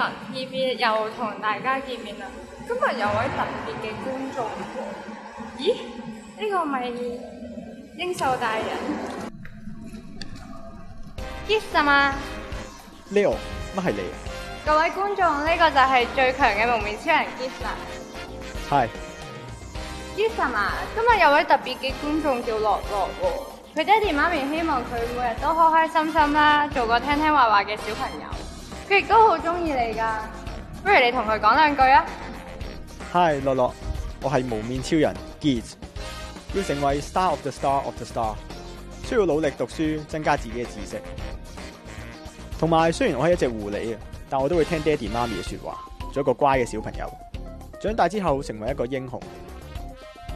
Neon TV 又同大家見面啦。今日有位特別嘅觀眾喎，咦？呢個咪英秀大人 Kiss 啊嘛？ Leo，乜係你各位觀眾，呢個就係最強嘅蒙面超人 Kiss 啦。 ？Hi， Kiss 啊，今日有位特別嘅觀眾叫樂樂喎，佢爹哋媽咪希望佢每日都開開心心啦，做個聽聽話話嘅小朋友。佢亦都好中意你㗎，不如你同佢講兩句啊！ Hi， 樂樂，我係無面超人 Geats， 要成為 Star of the Star of the Star， 需要努力讀書，增加自己嘅知識。同埋雖然我係一隻狐狸啊，但我都會聽爹哋媽咪嘅說話，做一個乖嘅小朋友。長大之後成為一個英雄，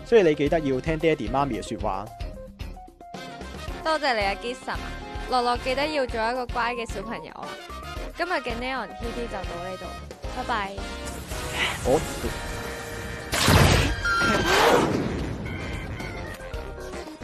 所以你記得要聽爹哋媽咪嘅說話。多謝你啊 Gibson， 樂樂記得要做一個乖嘅小朋友啊！今日嘅 Neon TV 就到呢度，拜拜。我